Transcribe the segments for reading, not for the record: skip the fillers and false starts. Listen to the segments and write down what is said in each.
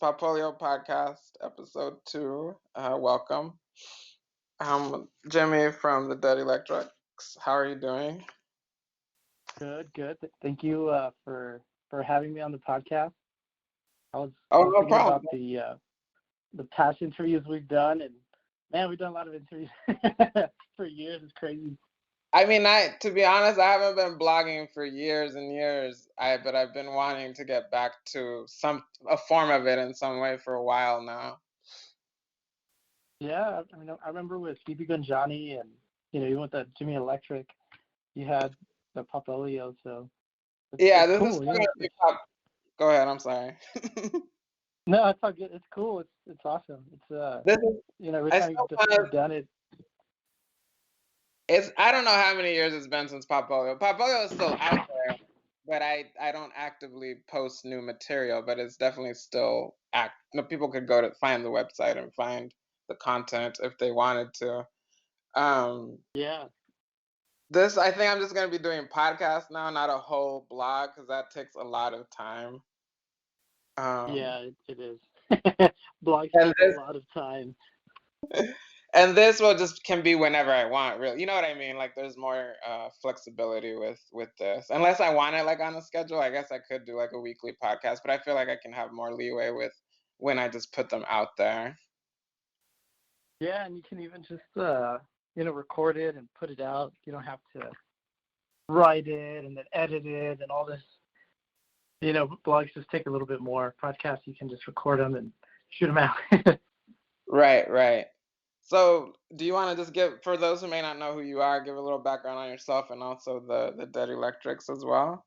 Popolio Podcast, Episode 2. Welcome. I'm Jimmy from the Dead Electrics. How are you doing? Good, good. Thank you for having me on the podcast. I Oh, was no thinking problem. about the past interviews we've done, and man, we've done a lot of interviews for years. It's crazy. To be honest, I haven't been blogging for years and years. But I've been wanting to get back to a form of it in some way for a while now. Yeah, I remember with BB Gun Johnny, and even with the Jimmy Electric, you had the Popolio, so Yeah, it's this is cool. still gonna be pop. Go ahead. I'm sorry. No, it's all good. It's cool. It's awesome. It's This is. every I time still kind of. you've done it. I don't know how many years it's been since Popolio. Popolio is still out there, but I don't actively post new material. But it's definitely still people could go to find the website and find the content if they wanted to. Um, Yeah, this I think I'm just gonna be doing podcasts now, not a whole blog, because that takes a lot of time. Um, yeah, it is. Blogs and take a lot of time. and this will just can be whenever I want, really. You know what I mean? Like there's more flexibility with this. Unless I want it like on a schedule, I guess I could do like a weekly podcast, but I feel like I can have more leeway with when I just put them out there. Yeah, and you can even just record it and put it out. You don't have to write it and then edit it and all this. Blogs just take a little bit more. Podcasts, you can just record them and shoot them out. Right, right. So do you want to just give, for those who may not know who you are, give a little background on yourself and also the Dead Electrics as well?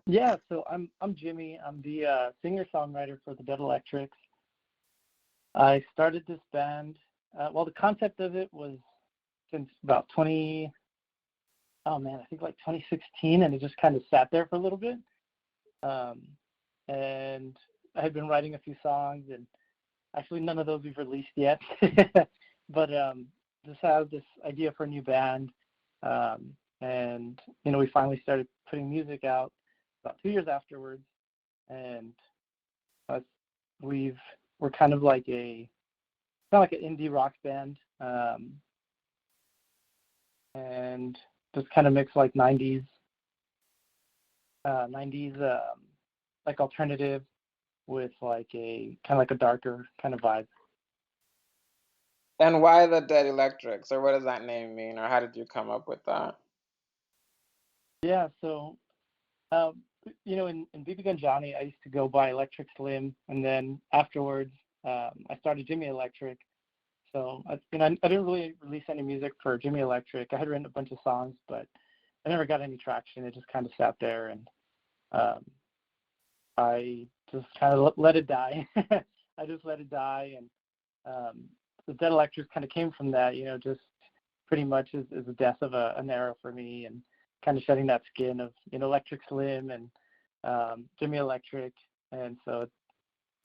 Yeah, so I'm Jimmy. I'm the singer-songwriter for the Dead Electrics. I started this band. The concept of it was since about I think like 2016, and it just kind of sat there for a little bit. And I had been writing a few songs, and actually none of those we've released yet. But just have this idea for a new band, and we finally started putting music out about 2 years afterwards, and uh, we're kind of like an indie rock band, and just kind of mix like 90s like alternative with like a kind of like a darker kind of vibe. And why the Dead Electrics, or what does that name mean, or how did you come up with that? Yeah, so in BB Gun Johnny, I used to go by Electric Slim, and then afterwards, I started Jimmy Electric. So I didn't really release any music for Jimmy Electric. I had written a bunch of songs, but I never got any traction. It just kind of sat there, and I just kind of let it die. I just let it die, and the Dead Electrics kind of came from that. Just pretty much is the death of an era for me, and kind of shedding that skin of Electric Slim and Jimmy Electric, and so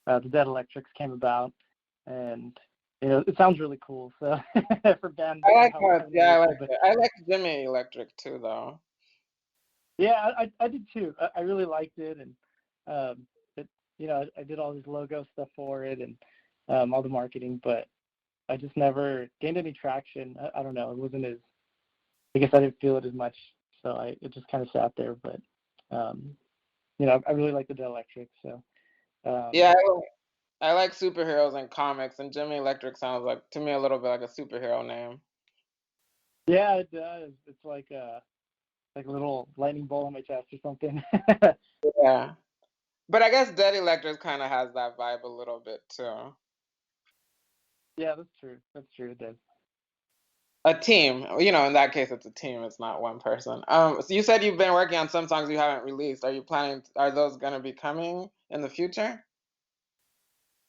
the Dead Electrics came about, and it sounds really cool. So for bands, I like how how, kind of yeah, I musical, like but it. I like Jimmy Electric too, though. yeah, I did too. I really liked it, and it, I did all this logo stuff for it and all the marketing, but I just never gained any traction. I don't know. It wasn't as, I guess I didn't feel it as much, so it just kind of sat there. But I really like the Dead Electric, so Yeah, I like superheroes and comics, and Jimmy Electric sounds like to me a little bit like a superhero name. yeah, it does. It's like a little lightning bolt on my chest or something. Yeah, but I guess Dead Electric kind of has that vibe a little bit too. Yeah, that's true. That's true. It does. A team, in that case, it's a team. It's not one person. So you said you've been working on some songs you haven't released. Are you planning? Are those going to be coming in the future?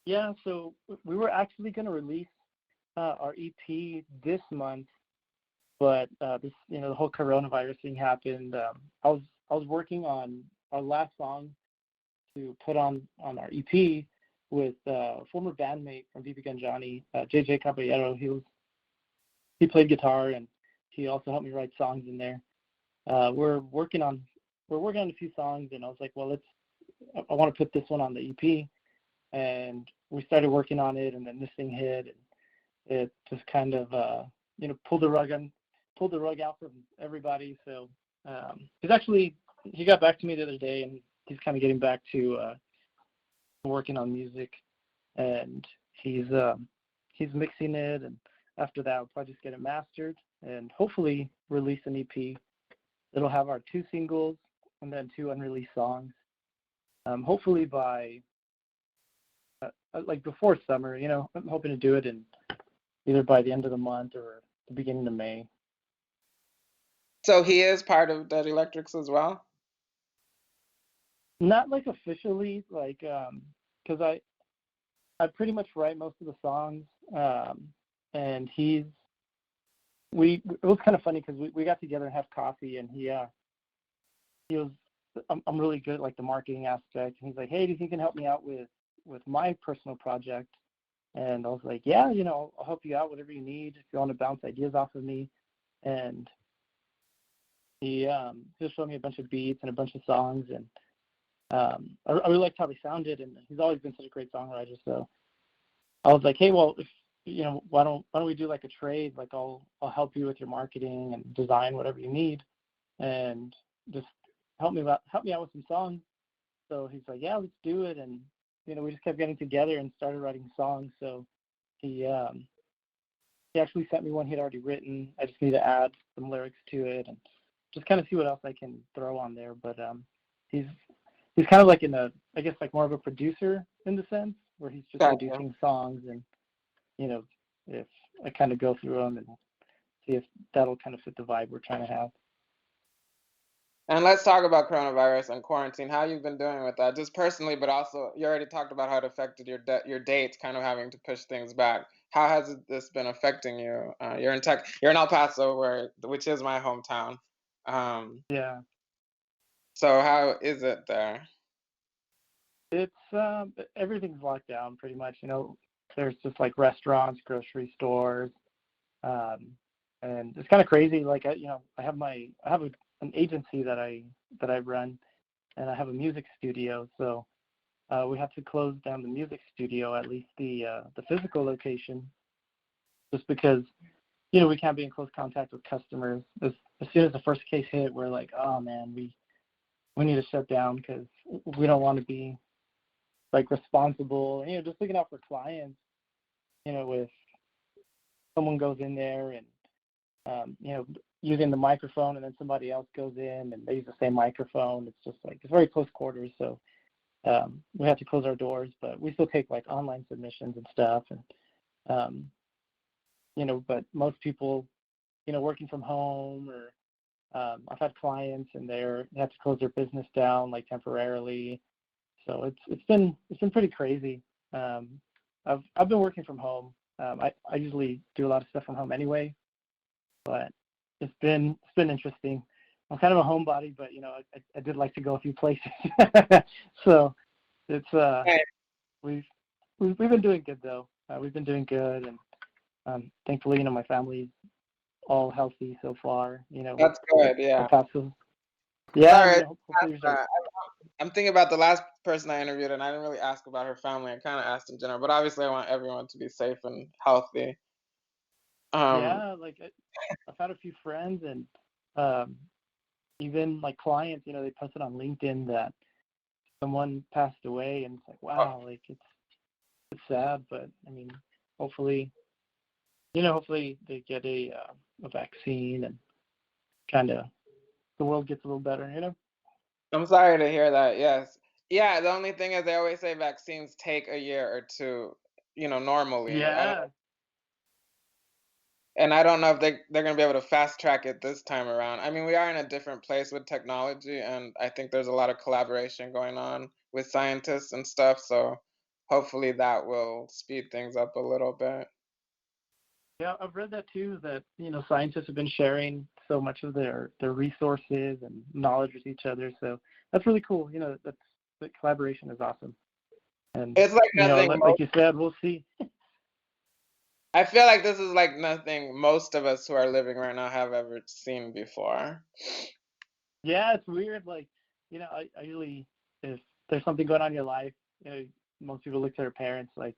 Yeah, so we were actually going to release our EP this month, but this, the whole coronavirus thing happened. I was working on our last song to put on our EP with a former bandmate from BB Gun Johnny, JJ Caballero. He played guitar, and he also helped me write songs in there. We're working on a few songs, and I was like, well, I want to put this one on the EP. and we started working on it, and then this thing hit, and it just kind of pulled the rug out from everybody. So he got back to me the other day, and he's kind of getting back to working on music, and he's mixing it, and after that, I'll probably just get it mastered and hopefully release an EP. It'll have our 2 singles and then 2 unreleased songs. Hopefully by before summer, I'm hoping to do it in either by the end of the month or the beginning of May. So he is part of Dead Electrics as well? Not like officially, because I pretty much write most of the songs, and it was kind of funny because we got together and had coffee, and he was, I'm really good at like the marketing aspect, and he's like, hey, do you think you can help me out with my personal project? And I was like, yeah, I'll help you out, whatever you need, if you want to bounce ideas off of me. And he just showed me a bunch of beats and a bunch of songs, and I really liked how they sounded, and he's always been such a great songwriter. So I was like, hey, well, if why don't we do like a trade? Like I'll help you with your marketing and design, whatever you need, and just help me out with some songs. So he's like, yeah, let's do it. And we just kept getting together and started writing songs. So he actually sent me one he'd already written. I just need to add some lyrics to it and just kind of see what else I can throw on there. But he's kind of like I guess like more of a producer in the sense where he's just producing songs, and if I kind of go through them and see if that'll kind of fit the vibe we're trying to have. And let's talk about coronavirus and quarantine. How you've been doing with that, just personally, but also you already talked about how it affected your dates, kind of having to push things back. How has this been affecting you? You're in El Paso, which is my hometown. Yeah. So how is it there? It's everything's locked down pretty much. There's just like restaurants, grocery stores, and it's kind of crazy. Like I have an agency that I run, and I have a music studio. So we have to close down the music studio, at least the physical location, just because we can't be in close contact with customers. As soon as the first case hit, we're like, oh man, we need to shut down because we don't want to be like responsible, just looking out for clients, if someone goes in there and, using the microphone and then somebody else goes in and they use the same microphone. It's just like, it's very close quarters. So we have to close our doors, but we still take like online submissions and stuff. And, but most people, working from home, or I've had clients and they have to close their business down like temporarily. So it's been pretty crazy. I've been working from home. I usually do a lot of stuff from home anyway, but it's been interesting. I'm kind of a homebody, but I did like to go a few places. So it's we've been doing good though. We've been doing good, and thankfully my family's all healthy so far. That's good. Yeah. Yeah. Sorry, I'm thinking about the last person I interviewed, and I didn't really ask about her family. I kind of asked in general, but obviously I want everyone to be safe and healthy. Yeah, like I've had a few friends, and even like clients, they posted on LinkedIn that someone passed away, and it's like, wow, like it's sad, but I mean, hopefully they get a vaccine and kind of the world gets a little better. I'm sorry to hear that. Yes. Yeah, the only thing is they always say vaccines take a year or two, normally. Yeah. And I don't know if they're going to be able to fast track it this time around. I mean, we are in a different place with technology, and I think there's a lot of collaboration going on with scientists and stuff. So hopefully that will speed things up a little bit. Yeah, I've read that too, that, scientists have been sharing so much of their resources and knowledge with each other. So that's really cool. The collaboration is awesome. And it's like nothing. Like you said, we'll see. I feel like this is like nothing most of us who are living right now have ever seen before. Yeah, it's weird. Like, I usually, if there's something going on in your life, most people look to their parents like,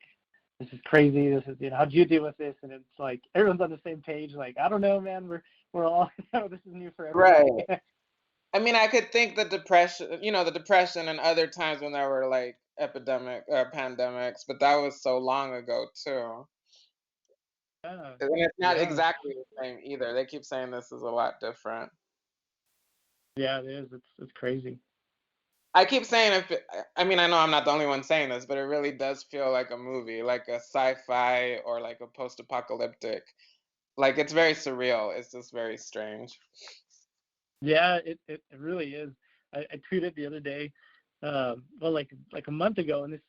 this is crazy. This is, how'd you deal with this? And it's like everyone's on the same page. Like, I don't know, man. We're all this is new for everybody. Right. I mean, I could think the depression and other times when there were like pandemics, but that was so long ago too. Yeah, And it's not yeah, exactly the same either. They keep saying this is a lot different. yeah. It is. It's crazy. I keep saying I mean, I know I'm not the only one saying this, but it really does feel like a movie, like a sci-fi or like a post-apocalyptic. Like it's very surreal. It's just very strange. Yeah, it really is. I tweeted the other day, well, like a month ago, and this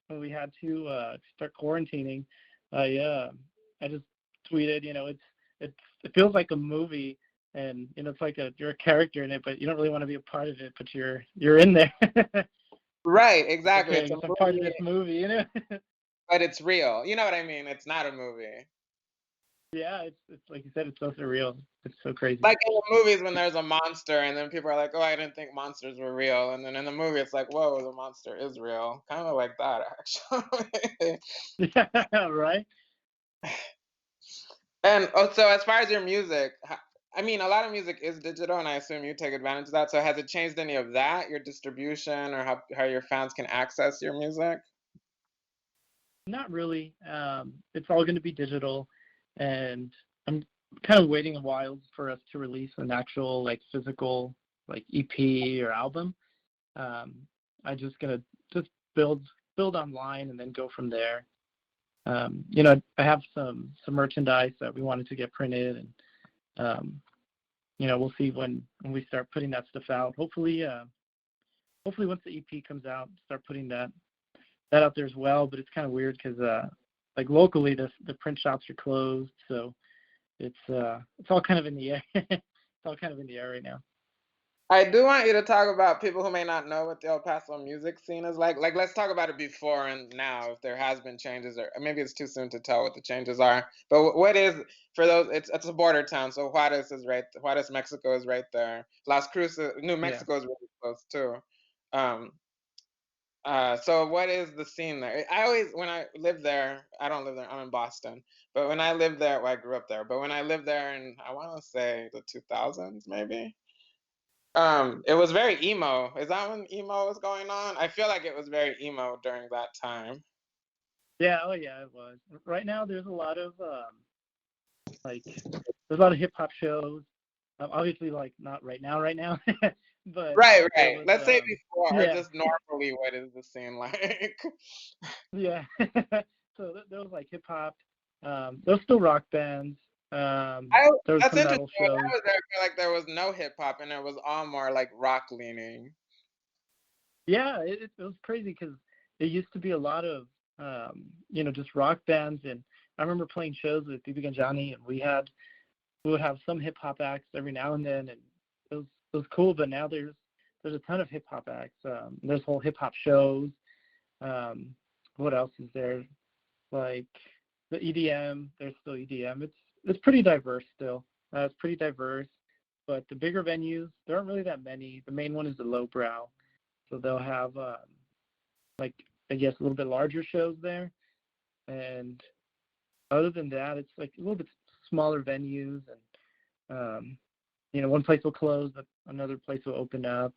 when we had to start quarantining, I just tweeted, it feels like a movie, and it's like you're a character in it, but you don't really want to be a part of it, but you're in there. Right, It's exactly. okay, I It's a guess I'm part of movie, this movie. but it's real. You know what I mean? It's not a movie. Yeah, it's like you said, it's so surreal. It's so crazy. Like in the movies when there's a monster and then people are like, "Oh, I didn't think monsters were real." And then in the movie it's like, "Whoa, the monster is real." Kind of like that actually. Yeah, right. And so as far as your music, I mean, a lot of music is digital and I assume you take advantage of that. So has it changed any of that, your distribution or how your fans can access your music? Not really. It's all going to be digital, and I'm kind of waiting a while for us to release an actual like physical like EP or album. Um, I'm just gonna just build online and then go from there. I have some merchandise that we wanted to get printed, and we'll see when we start putting that stuff out. Hopefully once the EP comes out, start putting that out there as well. But it's kind of weird because like locally the print shops are closed, so it's all kind of in the air. It's all kind of in the air right now. I do want you to talk about people who may not know what the El Paso music scene is like. Like, let's talk about it before and now, if there has been changes, or maybe it's too soon to tell what the changes are. But what is for those? It's a border town, so Juarez, Mexico is right there. Las Cruces, New Yeah. Mexico is really close too. Um, so what is the scene there? I always, when I lived there, I don't live there. I'm in Boston, but when I lived there, well, I grew up there. But when I lived there in, I want to say the 2000s, maybe. It was very emo. Is that when emo was going on? I feel like it was very emo during that time. Yeah. Oh yeah, it was. Right now there's a lot of like there's a lot of hip hop shows. Obviously, like not right now, but Right, there right. was Let's say before, or yeah. just normally, what is the scene like? Yeah. So there was like hip hop. There was still rock bands. There was That's some interesting. metal When shows. I was there, I feel like there was no hip hop, and it was all more like rock leaning. Yeah, it was crazy because there used to be a lot of just rock bands, and I remember playing shows with BB Ganjani, and we would have some hip hop acts every now and then, and it was cool. But now there's a ton of hip hop acts. There's whole hip hop shows. What else is there? Like the EDM. There's still EDM. It's pretty diverse still. It's pretty diverse. But the bigger venues, there aren't really that many. The main one is the Lowbrow, so they'll have like I guess a little bit larger shows there. And other than that, it's like a little bit smaller venues, and one place will close, but another place will open up.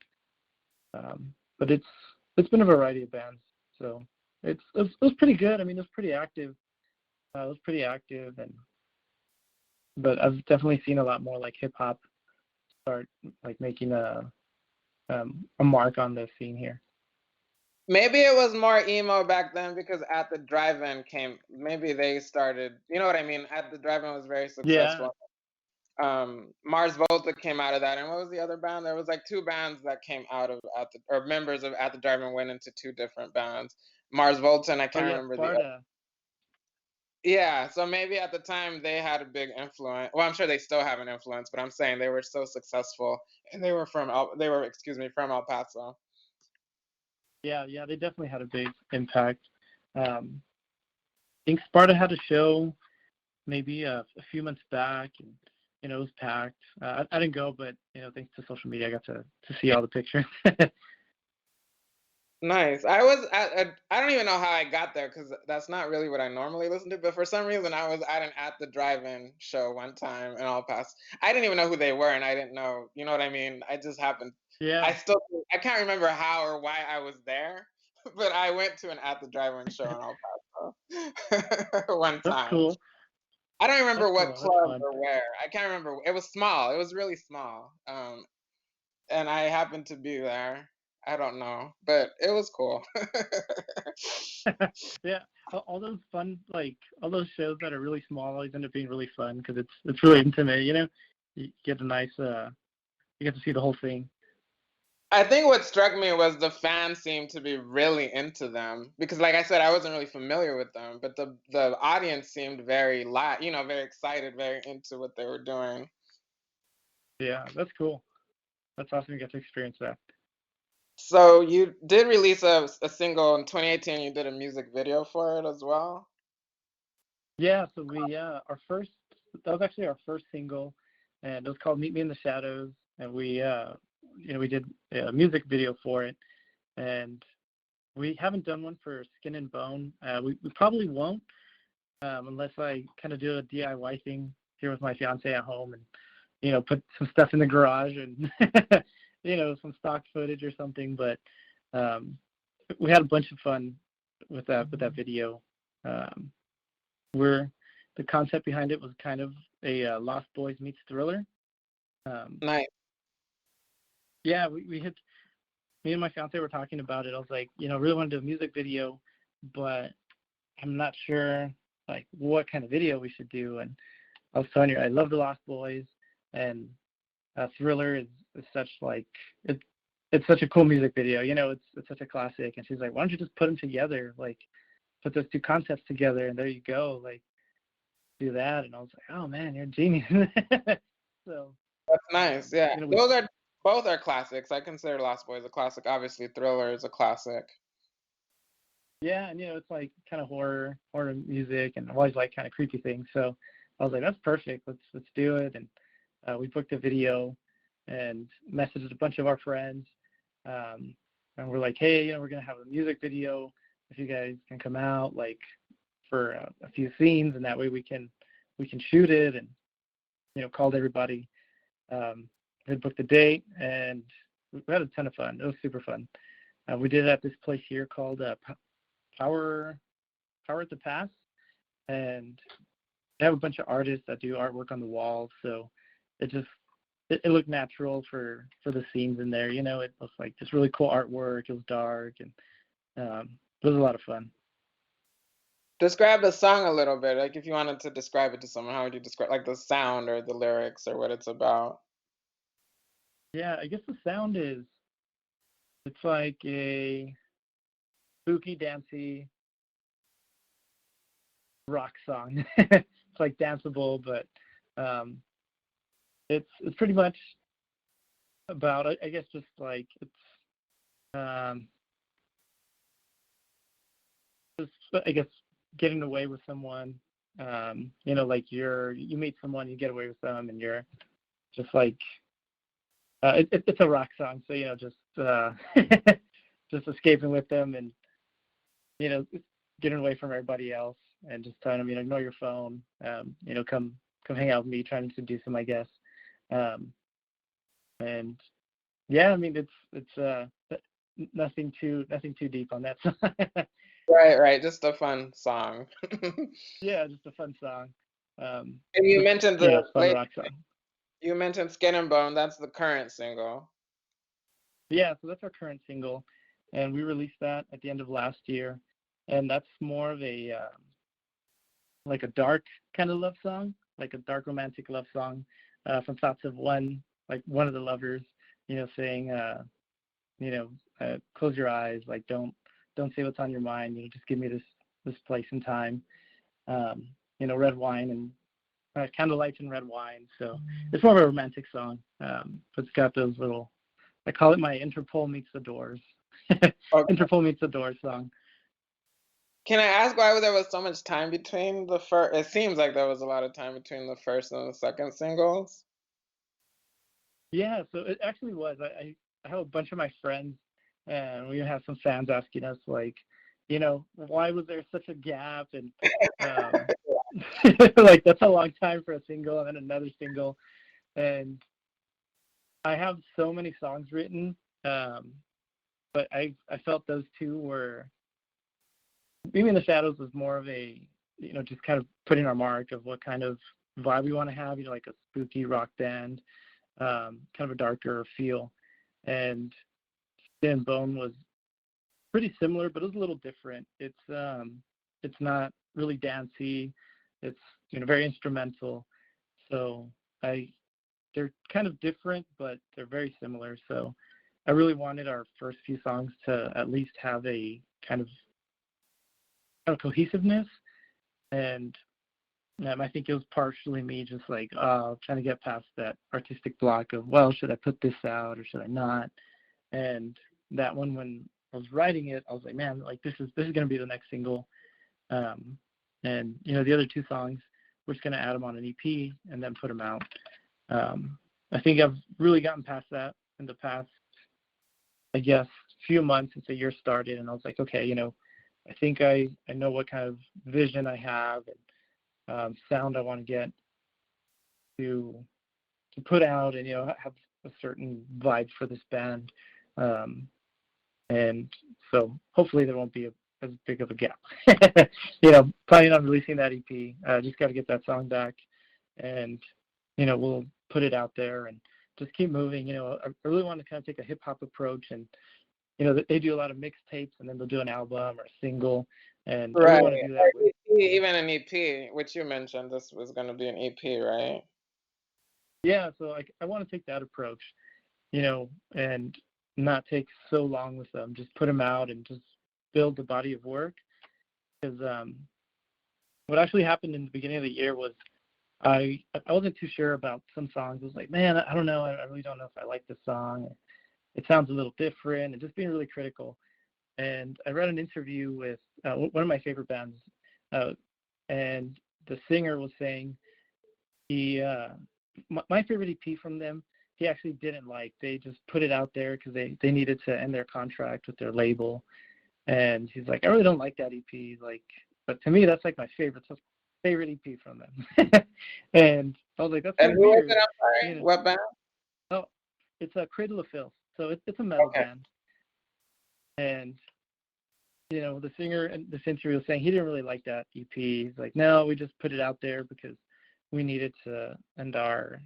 But it's been a variety of bands, so it was pretty good. I mean, it was pretty active. And but I've definitely seen a lot more like hip hop start like making a mark on the scene here. Maybe it was more emo back then because at the drive-in came. Maybe they started. You know what I mean? At the drive-in was very Yeah. successful. Mars Volta came out of that, and what was the other band? There was like two bands that came out of or members of at the drive-in went into two different bands. Mars Volta, and I Oh can't yeah, remember the other. Sparta. Yeah, so maybe at the time they had a big influence. Well, I'm sure they still have an influence, but I'm saying they were so successful, and excuse me, from El Paso. Yeah, yeah, they definitely had a big impact. Um, I think Sparta had a show maybe a few months back, and it was packed. I didn't go, but thanks to social media, I got to see all the pictures. Nice. I don't even know how I got there because that's not really what I normally listen to. But for some reason, I was at an at the drive-in show one time in El Paso. I didn't even know who they were, and I didn't know. You know what I mean? I just happened. Yeah, I can't remember how or why I was there, but I went to an at the drive-in show in El Paso one that's time. cool. I don't That's remember what cool. That's club fun. or where. I can't remember. It was small. It was really small. And I happened to be there. I don't know, but it was cool. Yeah, all those fun, like all those shows that are really small always end up being really fun because it's really intimate. You know, you get a nice you get to see the whole thing. I think what struck me was the fans seemed to be really into them because, like I said, I wasn't really familiar with them, but the audience seemed very very excited, very into what they were doing. Yeah, that's cool. That's awesome. You get to experience that. So you did release a single in 2018. You did a music video for it as well. Yeah, so we our first that was actually our first single, and it was called "Meet Me in the Shadows," and we did a music video for it, and we haven't done one for Skin and Bone. We probably won't unless I kind of do a DIY thing here with my fiance at home and put some stuff in the garage and some stock footage or something. But um, we had a bunch of fun with that video. Um, where the concept behind it was kind of a Lost Boys meets Thriller. Um, Nice. yeah, we had me and my fiance were talking about it. I was like, I really want to do a music video, but I'm not sure like what kind of video we should do. And I was telling her I love the Lost Boys, and Thriller is such like it's such a cool music video. It's such a classic. And she's like, why don't you just put them together, like put those two concepts together, and there you go, like do that. And I was like, oh man, you're a genius. So That's nice. Yeah, we those are both are classics. I consider Lost Boys a classic. Obviously, Thriller is a classic. yeah, and it's like kind of horror music, and I always like kind of creepy things. So I was like, that's perfect. Let's do it. And we booked a video and messaged a bunch of our friends, and we're like, hey, we're gonna have a music video. If you guys can come out, like for a few scenes, and that way we can shoot it. And called everybody. We booked a date, and we had a ton of fun. It was super fun. We did it at this place here called Power at the Pass, and they have a bunch of artists that do artwork on the walls. So it looked natural for the scenes in there. It was like just really cool artwork. It was dark, and it was a lot of fun. Describe the song a little bit. Like if you wanted to describe it to someone, how would you describe like the sound or the lyrics or what it's about? Yeah, I guess the sound is it's like a spooky, dancey rock song. It's like danceable, but um, it's pretty much about I guess just like it's um, just I guess getting away with someone. Like you meet someone, you get away with them, and you're just like it's a rock song, so just just escaping with them, and you know getting away from everybody else, and just telling them ignore your phone, come hang out with me, trying to seduce them, I guess. And yeah, I mean it's nothing too deep on that song. Right, right. Just a fun song. Yeah, just a fun song. And you Just mentioned the fun rock song. you mentioned Skin and Bone. That's the current single. Yeah, so that's our current single, and we released that at the end of last year, and that's more of a like a dark kind of love song, like a dark romantic love song, from thoughts of one of the lovers, saying, you know, close your eyes, like don't say what's on your mind, just give me this place and time, red wine and candlelight and red wine. So it's more of a romantic song, but it's got those little, I call it my Interpol meets the Doors. Okay. Interpol meets the Doors song. Can I ask why there was so much time between the first? It seems like there was a lot of time between the first and the second singles. Yeah, so it actually was. I have a bunch of my friends and we have some fans asking us like, why was there such a gap? And like that's a long time for a single and then another single. And I have so many songs written, but I felt those two were, Maybe in the Shadows was more of a, just kind of putting our mark of what kind of vibe we want to have, like a spooky rock band, kind of a darker feel. And Skin and Bone was pretty similar, but it was a little different. It's not really dancey. It's very instrumental. So they're kind of different, but they're very similar. So I really wanted our first few songs to at least have a kind of cohesiveness. And I think it was partially me just like trying to get past that artistic block of, well, should I put this out or should I not? And that one, when I was writing it, I was like, man, like this is going to be the next single. And the other two songs, we're just going to add them on an EP and then put them out. I think I've really gotten past that in the past, I guess, few months since the year started. And I was like, okay, I think I know what kind of vision I have and sound I want to get to put out and, have a certain vibe for this band. And so hopefully there won't be as big of a gap. Planning on releasing that EP. Just got to get that song back and, we'll put it out there and just keep moving. I really want to kind of take a hip hop approach and, they do a lot of mixtapes and then they'll do an album or a single. And I really want to do that. Even an EP, which you mentioned, this was going to be an EP, right? Yeah, so I want to take that approach, and not take so long with them. Just put them out and just build the body of work. Because what actually happened in the beginning of the year was I wasn't too sure about some songs. I was like, man, I don't know. I really don't know if I like this song. It sounds a little different, and just being really critical. And I read an interview with one of my favorite bands, and the singer was saying my favorite EP from them, he actually didn't like. They just put it out there because they needed to end their contract with their label. And he's like, I really don't like that EP. Like, but to me, that's like my favorite EP from them. And I was like, that's so and who weird. is it? I'm sorry. What band? Oh, it's a Cradle of Filth. So it's a metal band. And the singer in this interview was saying he didn't really like that EP. He's like, no, we just put it out there because we needed to end our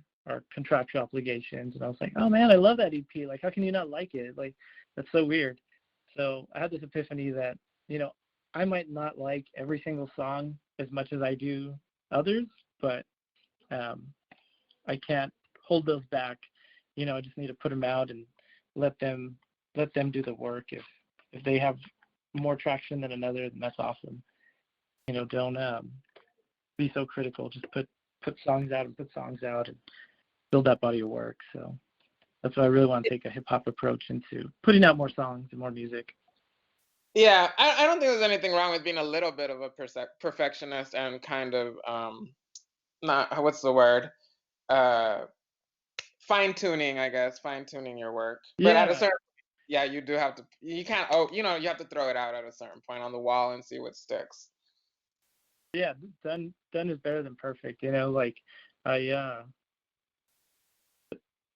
contractual obligations. And I was like, oh man, I love that EP. Like, how can you not like it? Like, that's so weird. So I had this epiphany that, I might not like every single song as much as I do others, but I can't hold those back. I just need to put them out and let them do the work. If they have more traction than another, then that's awesome. Don't be so critical. Just put songs out and build that body of work. So that's why I really want to take a hip hop approach into putting out more songs and more music. Yeah, I don't think there's anything wrong with being a little bit of a perfectionist and kind of not, what's the word, fine-tuning, I guess, fine-tuning your work. But at a certain, you do have to, you can't, you have to throw it out at a certain point on the wall and see what sticks. Yeah, done is better than perfect. Like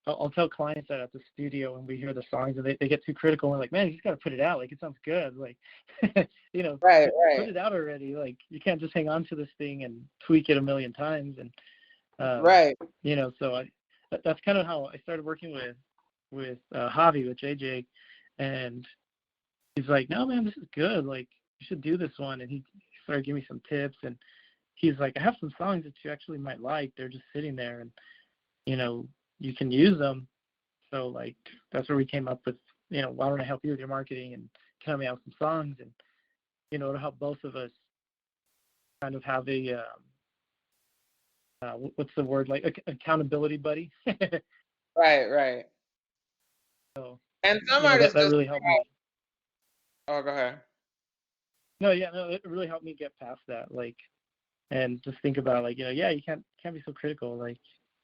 I'll tell clients that at the studio when we hear the songs and they get too critical. And we're like, man, you just got to put it out. Like, it sounds good. Like, right. Put it out already. Like, you can't just hang on to this thing and tweak it a million times. And, right. So that's kind of how I started working with Javi, with JJ. And he's like, no, man, this is good. Like, you should do this one. And he started giving me some tips. And he's like, I have some songs that you actually might like. They're just sitting there. And, you can use them. So like, that's where we came up with, why don't I help you with your marketing and tell me out some songs and, to help both of us kind of have a, what's the word, like accountability buddy. Right. So, and some artists that really helped me. Oh, go ahead. No, it really helped me get past that. Like, and just think about like, you can't be so critical. Like,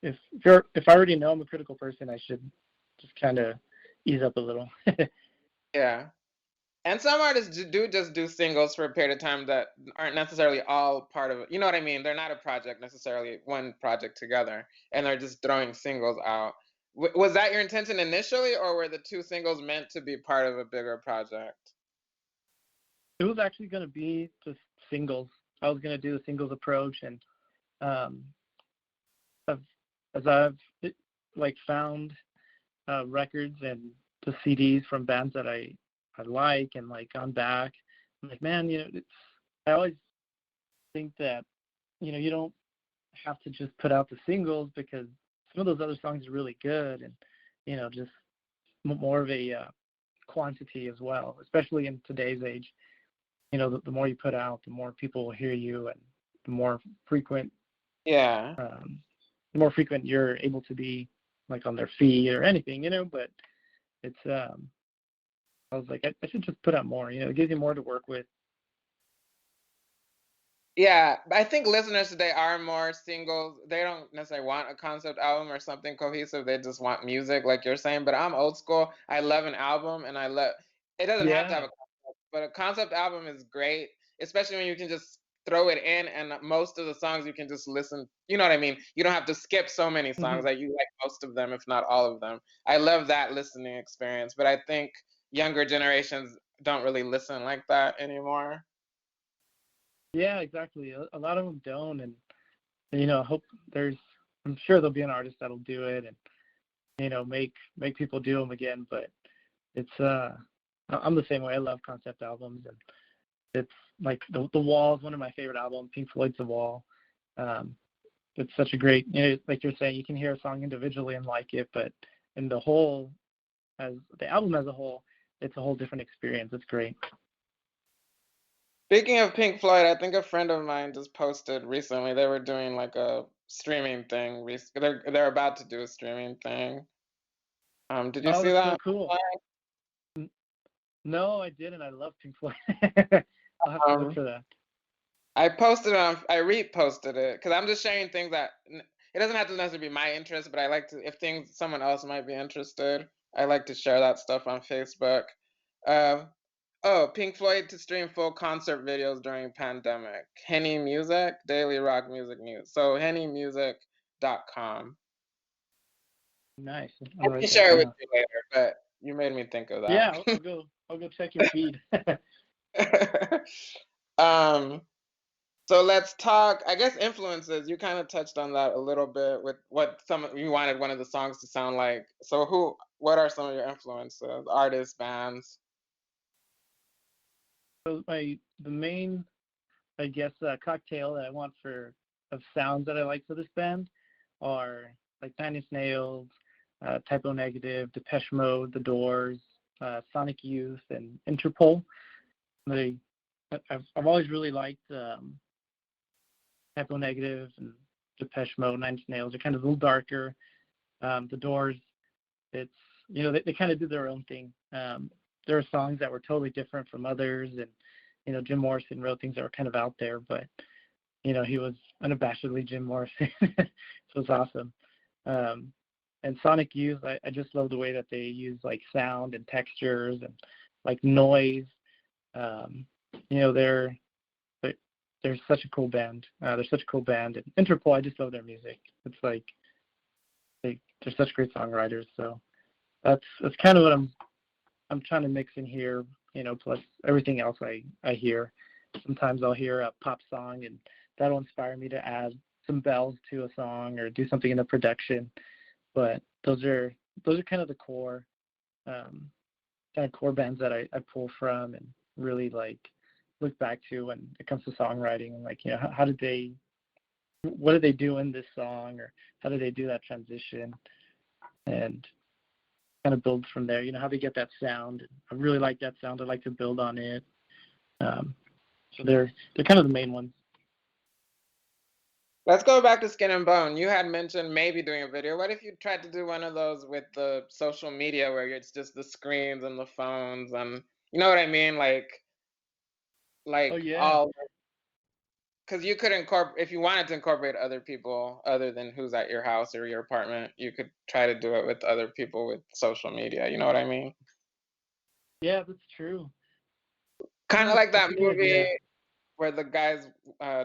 if I already know I'm a critical person, I should just kind of ease up a little. Yeah. And some artists do just do singles for a period of time that aren't necessarily all part of it. You know what I mean? They're not a project necessarily, one project together, and they're just throwing singles out. Was that your intention initially, or were the two singles meant to be part of a bigger project? It was actually going to be just singles. I was going to do the singles approach, and um, I've, as I've like found records and the CDs from bands that I like, and like gone back, I'm like, man, I always think that you don't have to just put out the singles, because some of those other songs are really good, and just more of a quantity as well, especially in today's age. The more you put out, the more people will hear you, and the more frequent Yeah. um, the more frequent you're able to be, like on their feed or anything. But it's I was like, I should just put out more. It gives you more to work with. Yeah, but I think listeners today are more singles. They don't necessarily want a concept album or something cohesive. They just want music, like you're saying. But I'm old school. I love an album, and I love it. Doesn't have to have Yeah. a concept, but a concept album is great, especially when you can just throw it in, and most of the songs you can just listen. You know what I mean? You don't have to skip so many songs. Hmm. Like you like most of them, if not all of them. I love that listening experience, but I think younger generations don't really listen like that anymore. Yeah, exactly. A lot of them don't, and I hope I'm sure there'll be an artist that'll do it, and make people do them again. But it's I'm the same way. I love concept albums, and it's like the Wall is one of my favorite albums. Pink Floyd's The Wall. Um, it's such a great, like you're saying, you can hear a song individually and like it, but in the whole, as the album as a whole, it's a whole different experience. It's great. Speaking of Pink Floyd, I think a friend of mine just posted recently they were doing like a streaming thing. They're about to do a streaming thing. Did you Oh, see that's so that? cool. No, I didn't. I love Pink Floyd. I'll have to look Um, for that. I reposted it because I'm just sharing things that it doesn't have to necessarily be my interest, but I like to if things someone else might be interested. I like to share that stuff on Facebook. Uh, oh, Pink Floyd to stream full concert videos during pandemic. Henny Music, daily rock music news. So hennymusic.com. Nice. I I'll can write that share it with down. you later, but you made me think of Yeah, that. I'll go check your feed. um, so let's talk, I guess influences. You kind of touched on that a little bit with what some you wanted one of the songs to sound like. So what are some of your influences? Artists, bands? So the main, I guess, cocktail that I want of sounds that I like for this band are like Nine Inch Nails, Typo Negative, Depeche Mode, The Doors, Sonic Youth, and Interpol. They, I've always really liked Typo Negative and Depeche Mode, Nine Inch Nails. They're kind of a little darker. The Doors, it's they kind of do their own thing. There are songs that were totally different from others, and Jim Morrison wrote things that were kind of out there, but he was unabashedly Jim Morrison. So it's awesome. And Sonic Youth, I just love the way that they use like sound and textures and like noise. Um, you know, they're they're they're such a cool band. They're such a cool band. And Interpol, I just love their music. It's like they're such great songwriters. So that's kind of what I'm trying to mix in here. Plus everything else I hear. Sometimes I'll hear a pop song, and that'll inspire me to add some bells to a song or do something in the production. But those are kind of the core core bands that I pull from and really like look back to when it comes to songwriting, and like how did they, what did they do in this song, or how did they do that transition, and kind of build from there. How they get that sound. I really like that sound. I like to build on it. So they're kind of the main ones. Let's go back to Skin and Bone. You had mentioned maybe doing a video. What if you tried to do one of those with the social media where it's just the screens and the phones and you know what I mean? Oh Like yeah. all because you could incorporate if you wanted to incorporate other people other than who's at your house or your apartment, you could try to do it with other people with social media. You know what I mean? Yeah, that's true. Kind of Yeah, like that's that a good movie idea. where the guy's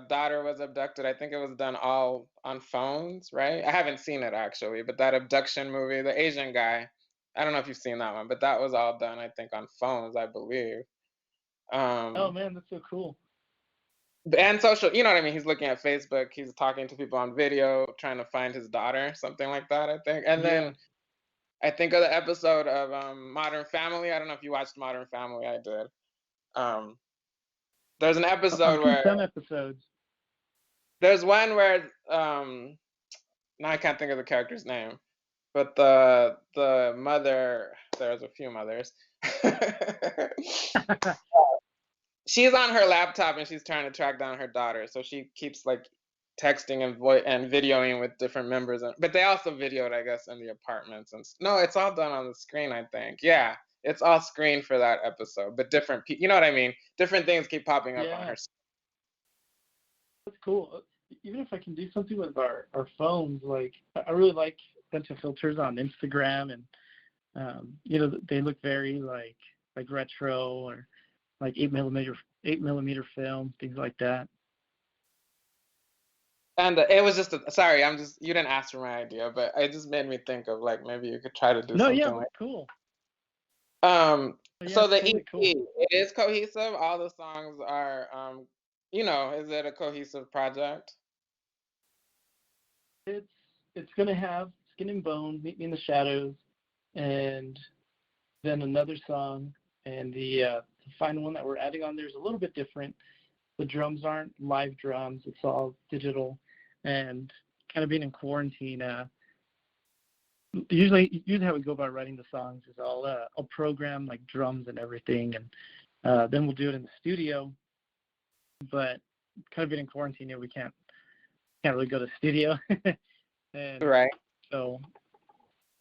daughter was abducted. I think it was done all on phones, right? I haven't seen it actually, but that abduction movie, the Asian guy, I don't know if you've seen that one, but that was all done, I think, on phones, I believe. Oh Um, man, that's so cool. and social, you know what I mean? He's looking at Facebook, he's talking to people on video, trying to find his daughter, something like that, I think. And Yeah. then I think of the episode of Modern Family. I don't know if you watched Modern Family. I did. Um, there's an I've episode seen where some episodes. there's one where now I can't think of the character's name, but the mother, there's a few mothers. She's on her laptop and she's trying to track down her daughter, so she keeps like texting and and videoing with different members, but they also videoed, I guess, in the apartments. And no, it's all done on the screen, I think. Yeah, it's all screen for that episode, but different you know what I mean, different things keep popping up on Yeah, her. that's cool. Even if I can do something with our phones, like I really like a bunch of filters on Instagram, and they look very like retro or like 8 millimeter film, things like that. And it was just sorry, I'm just, you didn't ask for my idea, but it just made me think of like maybe you could try to do No, yeah, something that's like. cool. Yeah, So it's the totally cool. EP, it is cohesive. All the songs are, is it a cohesive project? It's it's gonna have Skin and Bone, Meet Me in the Shadows, and then another song, and the final one that we're adding on there is a little bit different. The drums aren't live drums; it's all digital, and kind of being in quarantine. Usually how we go about writing the songs is I'll program like drums and everything, and then we'll do it in the studio. But kind of being in quarantine, we can't really go to the studio, and Right. so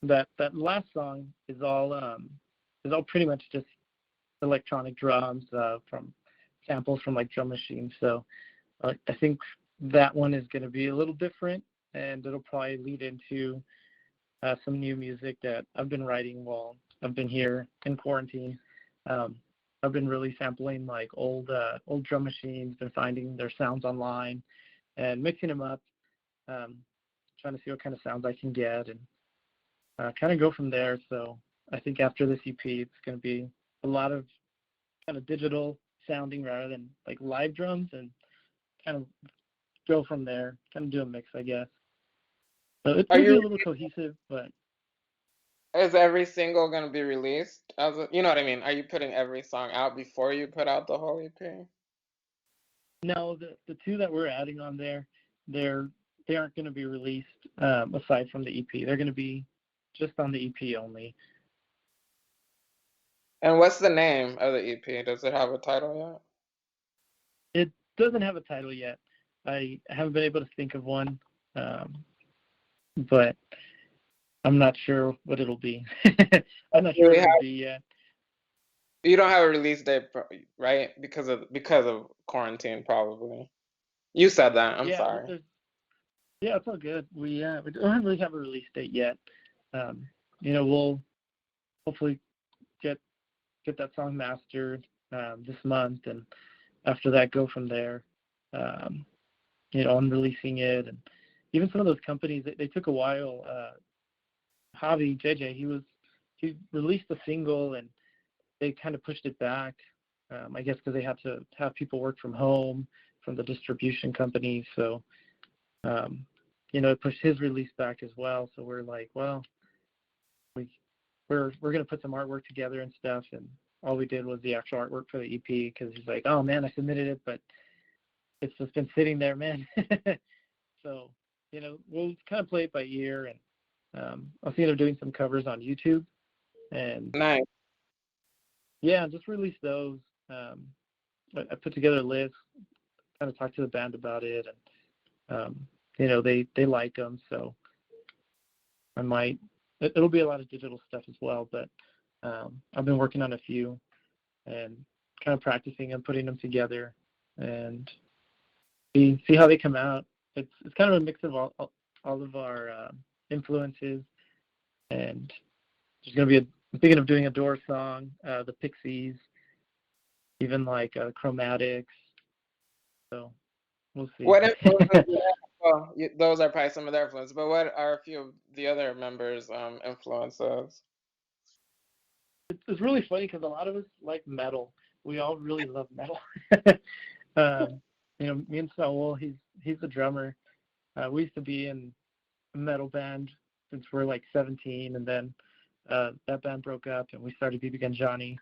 that last song is all pretty much just electronic drums from samples from like drum machines. So I think that one is going to be a little different, and it'll probably lead into some new music that I've been writing while I've been here in quarantine. Um, I've been really sampling like old drum machines, been finding their sounds online and mixing them up, um, trying to see what kind of sounds I can get, and kind of go from there. So I think after this EP, it's going to be a lot of kind of digital sounding rather than like live drums, and kind of go from there, kind of do a mix, I guess. So Are it'll be you, a little cohesive, but is every single going to be released as a, you know what I mean? Are you putting every song out before you put out the whole EP? no, the two that we're adding on there, they're they aren't going to be released aside from the EP. They're going to be just on the EP only. And what's the name of the EP? Does it have a title It doesn't have a title yet. I haven't been able to think of one, um, but I'm not sure what it'll be. I'm not sure what yet? it'll be yet. You don't have a release date, right? Because of quarantine, probably. You said that. I'm Yeah, sorry. yeah, it's all good. We don't really have a release date yet. Um, we'll hopefully get that song mastered this month, and after that, go from there. Um, on releasing it, and even some of those companies, they took a while. Javi JJ, he released a single, and they kind of pushed it back. I guess because they had to have people work from home from the distribution company, so um, it pushed his release back as well. So we're like, well, we're gonna put some artwork together and stuff, and all we did was the actual artwork for the EP, because he's like, oh man, I submitted it, but it's just been sitting there, man. So we'll kind of play it by ear, and I'll see doing some covers on YouTube, and Nice. yeah, just release those. I put together a list, kind of talked to the band about it, and they like them, so I might. It'll be a lot of digital stuff as well, but I've been working on a few and kind of practicing and putting them together, and see how they come out. It's kind of a mix of all of our influences, and there's going to be I'm thinking of doing a Doors song, the Pixies, even like Chromatics. So we'll see. What influences do you have? Well, those are probably some of their influences, but what are a few of the other members' influences? It's really funny because a lot of us like metal. We all really love metal. Me and Saul, he's the drummer. We used to be in a metal band since we're like 17, and then that band broke up, and we started BB Gun Johnny.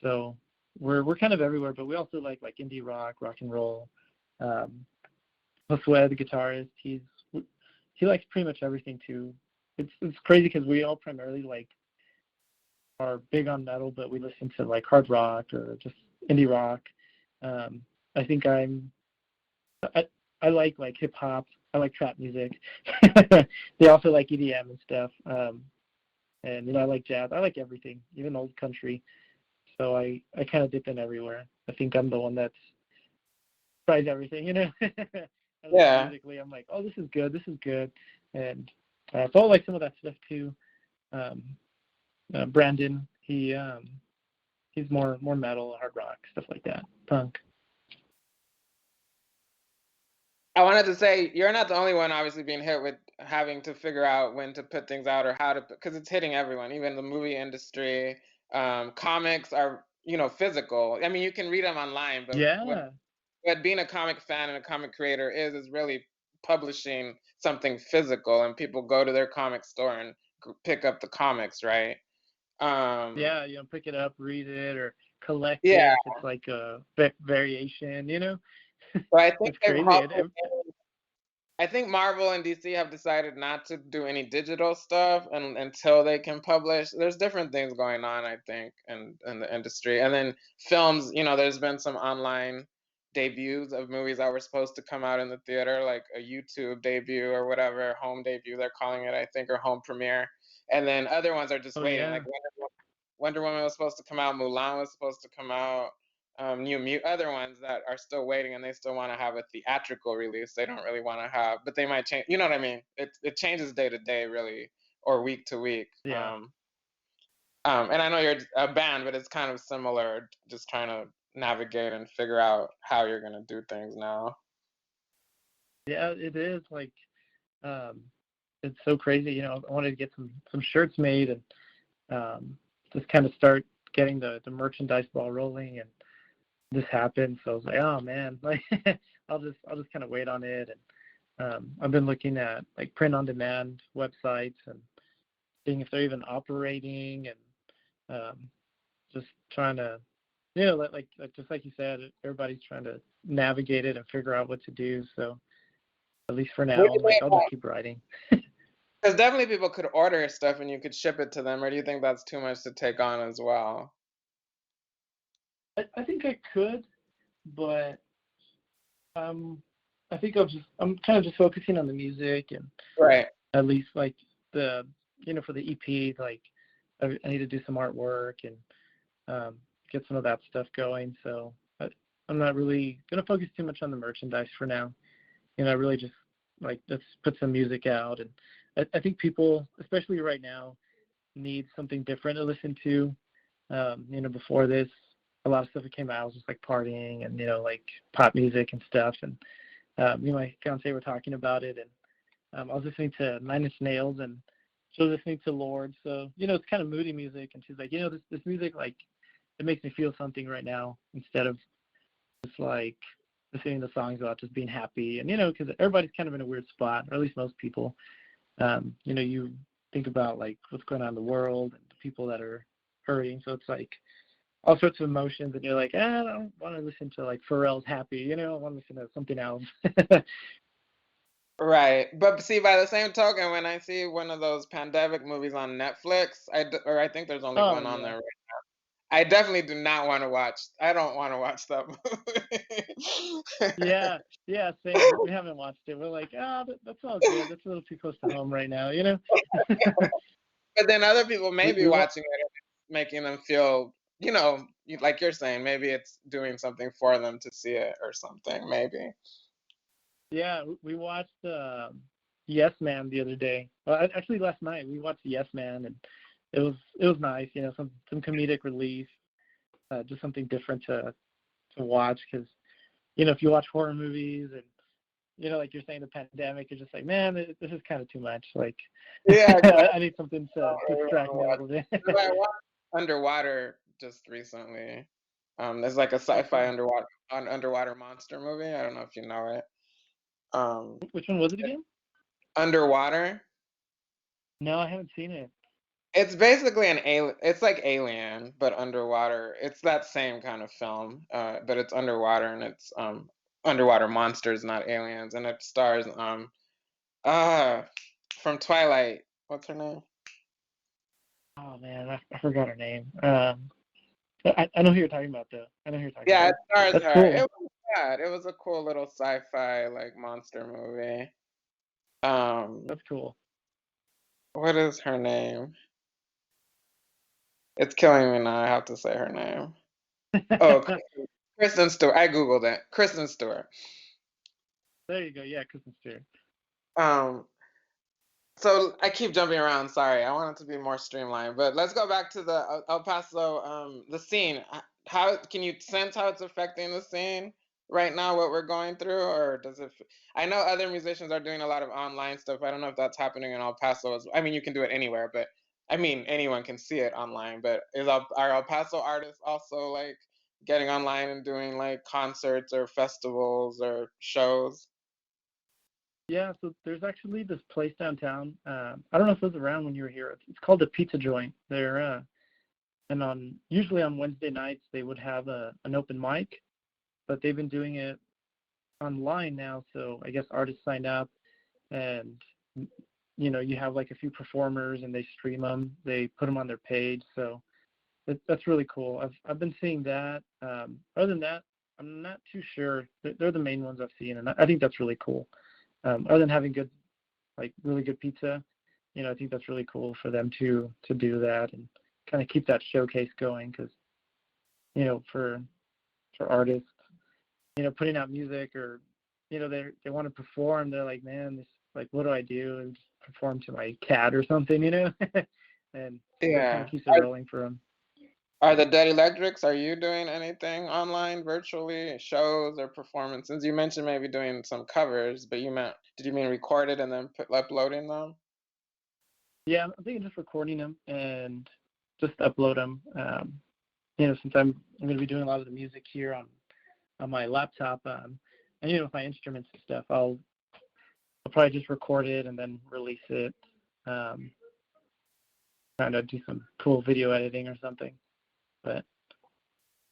So we're kind of everywhere, but we also like indie rock and roll. Josue, the guitarist, he likes pretty much everything too. It's crazy because we all primarily like are big on metal, but we listen to like hard rock or just indie rock. I think I like hip hop. I like trap music. They also like EDM and stuff. And I like jazz. I like everything, even old country. So I kind of dip in everywhere. I think I'm the one that's tries everything. Yeah. Musically, I'm like, oh, this is good. And so I like some of that stuff too. Brandon, he's more metal, hard rock, stuff like that, punk. I wanted to say you're not the only one obviously being hit with having to figure out when to put things out or how to, because it's hitting everyone, even the movie industry. Comics are, physical. I mean, you can read them online, but Yeah, what being a comic fan and a comic creator is really publishing something physical, and people go to their comic store and pick up the comics, right? Um, yeah, pick it up, read it, or collect it yeah. if it's like a variation. So I think It's crazy. I think Marvel and DC have decided not to do any digital stuff until they can publish. There's different things going on, I think, in the industry. And then films, there's been some online debuts of movies that were supposed to come out in the theater, like a YouTube debut or whatever, home debut they're calling it, I think, or home premiere. And then other ones are just Oh waiting. yeah, Like Wonder Woman was supposed to come out, Mulan was supposed to come out, other ones that are still waiting, and they still want to have a theatrical release. They don't really want to have, but they might change. You know what I mean? It changes day to day, really, or week to week. yeah, And I know you're a band, but it's kind of similar, just trying to navigate and figure out how you're gonna do things now. yeah. It is like um, it's so crazy. I wanted to get some shirts made and just kind of start getting the merchandise ball rolling, and this happened. So I was like, oh man, like I'll just kind of wait on it. And I've been looking at like print on demand websites and seeing if they're even operating, and just trying to, like just like you said, everybody's trying to navigate it and figure out what to do. So at least for What now, do I'm you like, think? I'll just keep writing. Because definitely people could order stuff and you could ship it to them, or do you think that's too much to take on as well? I think I could, but um, I think I'm kind of just focusing on the music, and Right. at least like the for the EP, like I need to do some artwork and get some of that stuff going. So I'm not really gonna focus too much on the merchandise for now. Really just like let's put some music out, and I think people, especially right now, need something different to listen to. Before this, a lot of stuff that came out was just like partying and like pop music and stuff. And me and my fiance were talking about it, and I was listening to Nine Inch Nails, and she was listening to Lord. So it's kind of moody music, and she's like, this music, like, it makes me feel something right now instead of just like listening to songs about just being happy. And because everybody's kind of in a weird spot, or at least most people. You think about like what's going on in the world and the people that are hurting. So it's like all sorts of emotions, and you're like, I don't want to listen to like Pharrell's Happy. I want to listen to something else. Right. But see, by the same token, when I see one of those pandemic movies on Netflix, or I think there's only Oh one on yeah. there. I definitely do not want to watch. I don't want to watch that movie. Yeah, yeah, same. We haven't watched it. We're like, that's all good. That's a little too close to home right now. But then other people may we be we want. watching it and it's making them feel, like you're saying, maybe it's doing something for them to see it or something, maybe. Yeah, we watched Yes Man the other day. Well, actually last night we watched Yes Man, and it was nice, some comedic relief, just something different to watch because if you watch horror movies and like you're saying, the pandemic, you're just like, man, this is kind of too much. Like, Yeah, I need something to distract me a little bit. I watched Underwater just recently. There's like a sci-fi underwater monster movie. I don't know if you know it. Which one was it again? Underwater. No, I haven't seen it. It's basically an alien. It's like Alien, but underwater. It's that same kind of film, but it's underwater and it's underwater monsters, not aliens. And it stars uh from Twilight. What's her name? Oh man, I forgot her name. I know who you're talking about though. I know who you're talking Yeah, about. it stars That's her. It cool. was bad. It was a cool little sci-fi like monster movie. That's cool. What is her name? It's killing me now. I have to say her name. Oh, Kristen Stewart. I googled it. Kristen Stewart. There you go. Yeah, Kristen Stewart. Um, so I keep jumping around. Sorry, I want it to be more streamlined. But let's go back to the El Paso, the scene. How can you sense how it's affecting the scene right now? What we're going through, or does it? I know other musicians are doing a lot of online stuff. I don't know if that's happening in El Paso. I mean, you can do it anywhere, but I mean, anyone can see it online. But are El Paso artists also like getting online and doing like concerts or festivals or shows? Yeah, so there's actually this place downtown. I don't know if it was around when you were here. It's called the Pizza Joint. They're and usually on Wednesday nights they would have an open mic, but they've been doing it online now. So I guess artists sign up, and you have like a few performers, and they stream them. They put them on their page. So that's really cool. I've been seeing that. Other than that, I'm not too sure. They're the main ones I've seen, and I think that's really cool. Other than having good, like really good pizza, I think that's really cool for them to do that and kind of keep that showcase going because, for artists, putting out music or, they want to perform. They're like, man, this like, what do I do? And just perform to my cat or something, and that kind Yeah. of keeps it rolling for them. Are the Dead Electrics, are you doing anything online, virtually, shows or performances? You mentioned maybe doing some covers, but did you mean recorded and then uploading them? Yeah, I'm thinking just recording them and just upload them. Since I'm going to be doing a lot of the music here on my laptop, and with my instruments and stuff, I'll probably just record it and then release it. Kind of do some cool video editing or something. But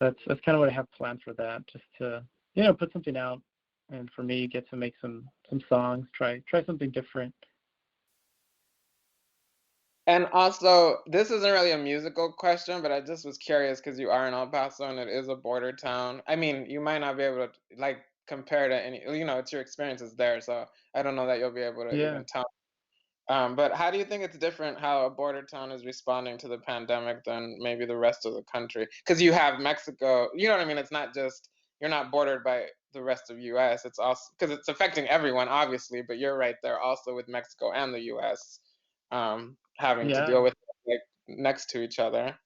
that's kind of what I have planned for that, just to put something out, and for me get to make some songs, try something different. And also, this isn't really a musical question, but I just was curious because you are in El Paso and it is a border town. I mean, you might not be able to like compare to any, it's your experiences there, so I don't know that you'll be able to Yeah. even tell. But how do you think it's different how a border town is responding to the pandemic than maybe the rest of the country? Because you have Mexico, you know what I mean? It's not just, you're not bordered by the rest of US. It's also, because it's affecting everyone, obviously, but you're right there also with Mexico and the US having to Yeah. deal with it, like next to each other.